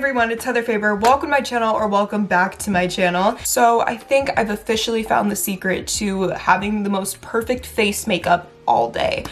everyone, it's Heather Faber. Welcome to my channel, or welcome back to my channel. So I think I've officially found the secret to having the most perfect face makeup all day.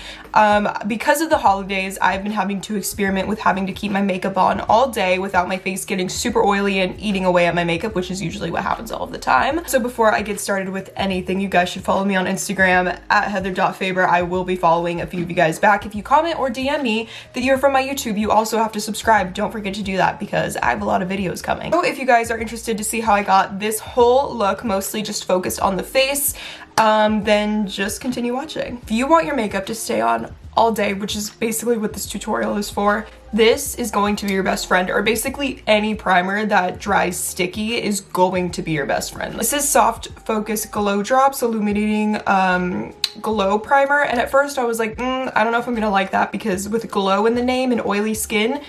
Because of the holidays, I've been having to experiment with having to keep my makeup on all day without my face getting super oily and eating away at my makeup, which is usually what happens all of the time. So before I get started with anything, you guys should follow me on Instagram at heather.faber. I will be following a few of you guys back. If you comment or DM me that you're from my YouTube, you also have to subscribe. Don't forget to do that because I have a lot of videos coming. So if you guys are interested to see how I got this whole look, mostly just focused on the face, then just continue watching. If you want your makeup to stay on all day, which is basically what this tutorial is for, this is going to be your best friend, or basically any primer that dries sticky is going to be your best friend. This is Soft Focus Glow Drops Illuminating Glow Primer, and at first I was like, I don't know if I'm gonna like that, because with glow in the name and oily skin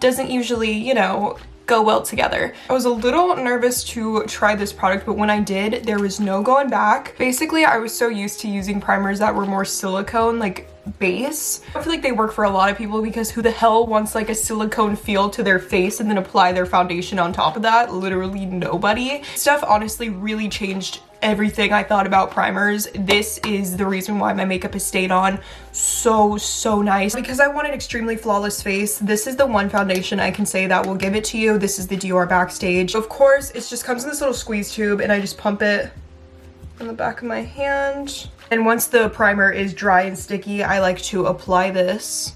doesn't usually, you know, go well together. I was a little nervous to try this product, but when I did, there was no going back. Basically, I was so used to using primers that were more silicone, like base. I feel like they work for a lot of people, because who the hell wants like a silicone feel to their face and then apply their foundation on top of that? Literally nobody. Stuff honestly really changed everything I thought about primers. This is the reason why my makeup has stayed on so nice. Because I want an extremely flawless face, this is the one foundation I can say that will give it to you. This is the Dior Backstage. Of course, it just comes in this little squeeze tube, and I just pump it on the back of my hand. And once the primer is dry and sticky, I like to apply this,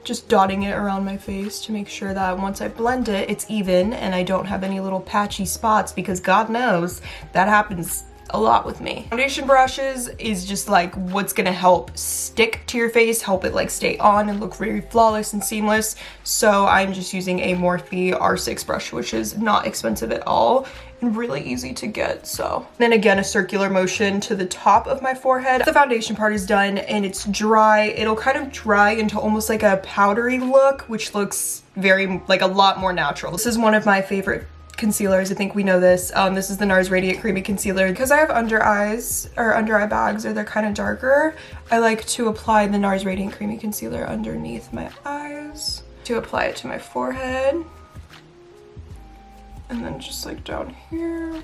just dotting it around my face to make sure that once I blend it, it's even and I don't have any little patchy spots, because God knows that happens a lot with me. Foundation brushes is just like what's gonna help stick to your face, help it like stay on and look very flawless and seamless. So I'm just using a Morphe R6 brush, which is not expensive at all and really easy to get. So then again, a circular motion to the top of my forehead. The foundation part is done and it's dry. It'll kind of dry into almost like a powdery look, which looks very like a lot more natural. This is one of my favorite concealers. I think we know this. This is the NARS Radiant Creamy Concealer. Because I have under eyes or under eye bags, or they're kind of darker, I like to apply the NARS Radiant Creamy Concealer underneath my eyes to apply it to my forehead. And then just like down here.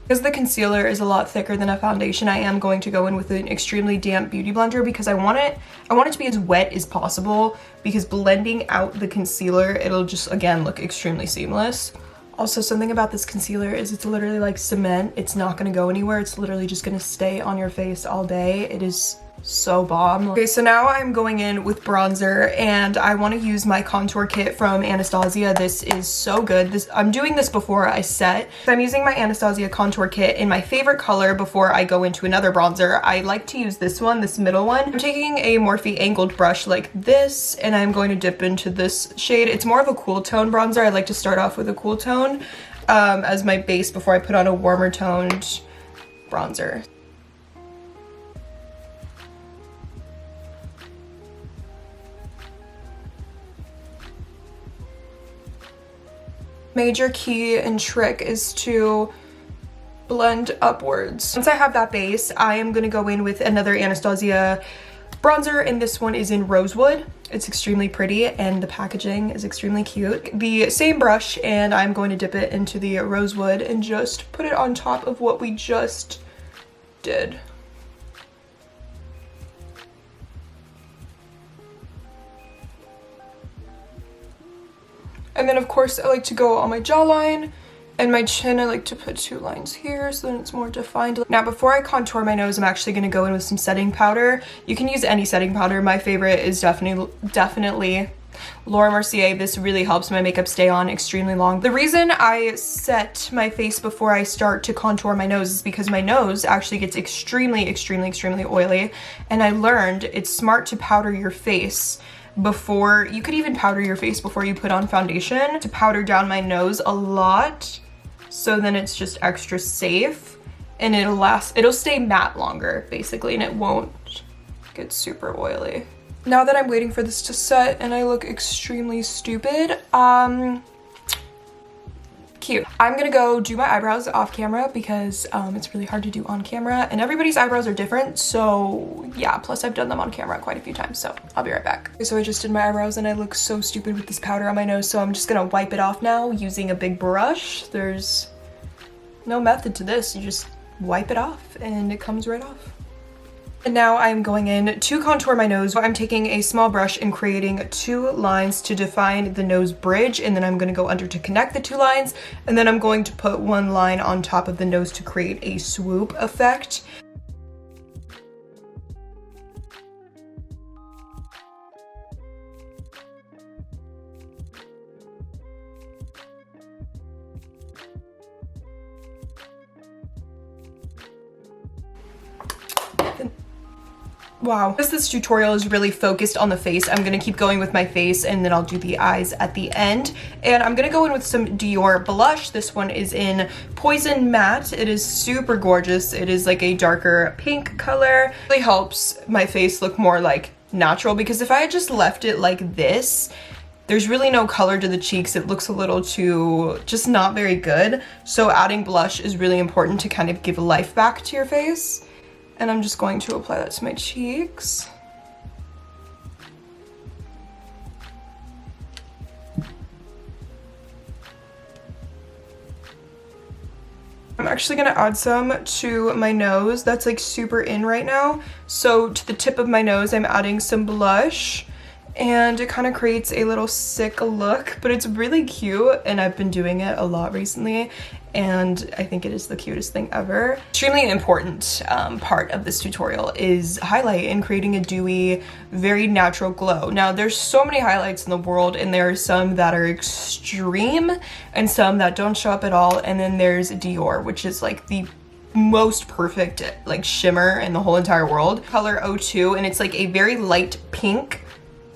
Because the concealer is a lot thicker than a foundation, I am going to go in with an extremely damp beauty blender, because I want it to be as wet as possible, because blending out the concealer, it'll just again look extremely seamless. Also, something about this concealer is it's literally like cement. It's not gonna go anywhere. It's literally just gonna stay on your face all day. It is so bomb. Okay, so now I'm going in with bronzer, and I want to use my contour kit from Anastasia. This is so good. I'm doing this before I set. I'm using my Anastasia contour kit in my favorite color before I go into another bronzer. I like to use this one, this middle one. I'm taking a Morphe angled brush like this, and I'm going to dip into this shade. It's more of a cool tone bronzer. I like to start off with a cool tone as my base before I put on a warmer toned bronzer. Major key and trick is to blend upwards. Once I have that base, I am gonna go in with another Anastasia bronzer, and this one is in Rosewood. It's extremely pretty and the packaging is extremely cute. The same brush, and I'm going to dip it into the Rosewood and just put it on top of what we just did. And then of course I like to go on my jawline and my chin. I like to put 2 lines here so then it's more defined. Now before I contour my nose, I'm actually going to go in with some setting powder. You can use any setting powder. My favorite is definitely Laura Mercier. This really helps my makeup stay on extremely long. The reason I set my face before I start to contour my nose is because my nose actually gets extremely oily, and I learned it's smart to powder your face before. You could even powder your face before you put on foundation, to powder down my nose a lot, so then it's just extra safe and it'll stay matte longer basically, and it won't get super oily. Now that I'm waiting for this to set and I look extremely stupid, Cute. I'm gonna go do my eyebrows off camera because it's really hard to do on camera and everybody's eyebrows are different. So yeah, plus I've done them on camera quite a few times, so I'll be right back. Okay, so I just did my eyebrows and I look so stupid with this powder on my nose, so I'm just gonna wipe it off now using a big brush. There's no method to this, you just wipe it off and it comes right off. And now I'm going in to contour my nose. I'm taking a small brush and creating 2 lines to define the nose bridge, and then I'm going to go under to connect the 2 lines, and then I'm going to put 1 line on top of the nose to create a swoop effect. Wow. Because this tutorial is really focused on the face, I'm gonna keep going with my face and then I'll do the eyes at the end. And I'm gonna go in with some Dior blush. This one is in Poison Matte. It is super gorgeous. It is like a darker pink color. It really helps my face look more like natural, because if I had just left it like this, there's really no color to the cheeks. It looks a little too, just not very good. So adding blush is really important to kind of give life back to your face. And I'm just going to apply that to my cheeks. I'm actually gonna add some to my nose. That's like super in right now. So to the tip of my nose, I'm adding some blush. And it kind of creates a little sick look, but it's really cute and I've been doing it a lot recently and I think it is the cutest thing ever. Extremely important part of this tutorial is highlight and creating a dewy, very natural glow. Now there's so many highlights in the world and there are some that are extreme and some that don't show up at all, and then there's Dior, which is like the most perfect like shimmer in the whole entire world. Color 02, and it's like a very light pink.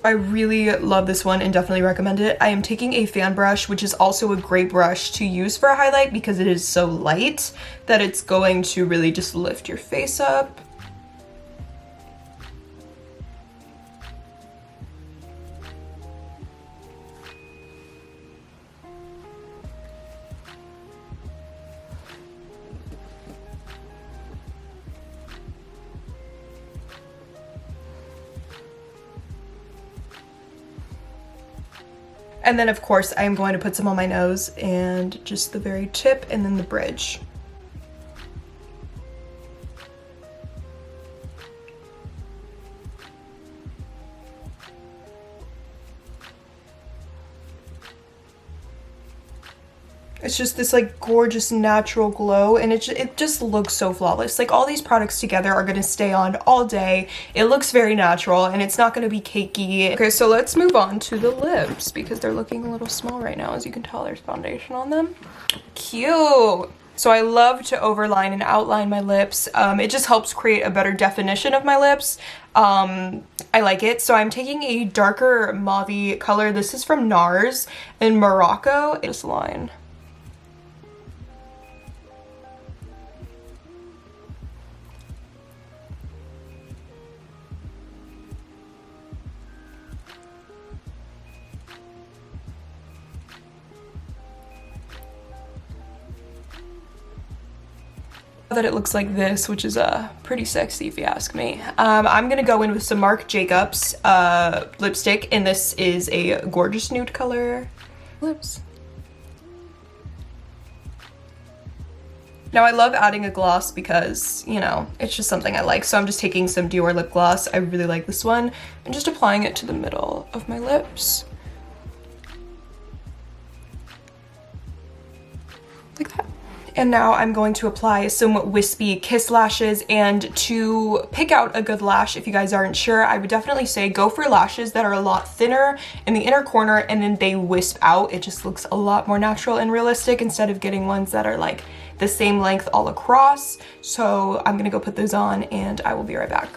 I really love this one and definitely recommend it. I am taking a fan brush, which is also a great brush to use for a highlight because it is so light that it's going to really just lift your face up. And then of course I am going to put some on my nose and just the very tip and then the bridge. It's just this like gorgeous natural glow and it just looks so flawless. Like all these products together are gonna stay on all day. It looks very natural and it's not gonna be cakey. Okay, so let's move on to the lips because they're looking a little small right now. As you can tell, there's foundation on them. Cute. So I love to overline and outline my lips. It just helps create a better definition of my lips. I like it. So I'm taking a darker mauve color. This is from NARS in Morocco. This line. That it looks like this, which is pretty sexy if you ask me. I'm gonna go in with some Marc Jacobs lipstick, and this is a gorgeous nude color. Lips. Now I love adding a gloss because, you know, it's just something I like. So I'm just taking some Dior lip gloss. I really like this one, and just applying it to the middle of my lips. Like that. And now I'm going to apply some wispy kiss lashes, and to pick out a good lash, if you guys aren't sure, I would definitely say go for lashes that are a lot thinner in the inner corner and then they wisp out. It just looks a lot more natural and realistic instead of getting ones that are like the same length all across. So I'm gonna go put those on and I will be right back.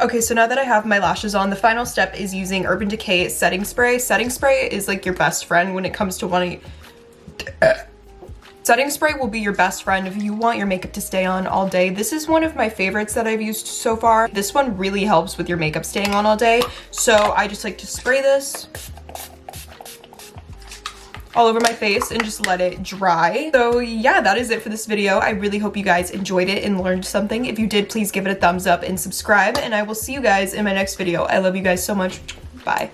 Okay, so now that I have my lashes on, the final step is using Urban Decay setting spray. Setting spray is like your best friend when it comes to wanting setting spray will be your best friend if you want your makeup to stay on all day. This is one of my favorites that I've used so far. This one really helps with your makeup staying on all day. So I just like to spray this all over my face and just let it dry. So yeah, that is it for this video. I really hope you guys enjoyed it and learned something. If you did, please give it a thumbs up and subscribe, and I will see you guys in my next video. I love you guys so much. Bye.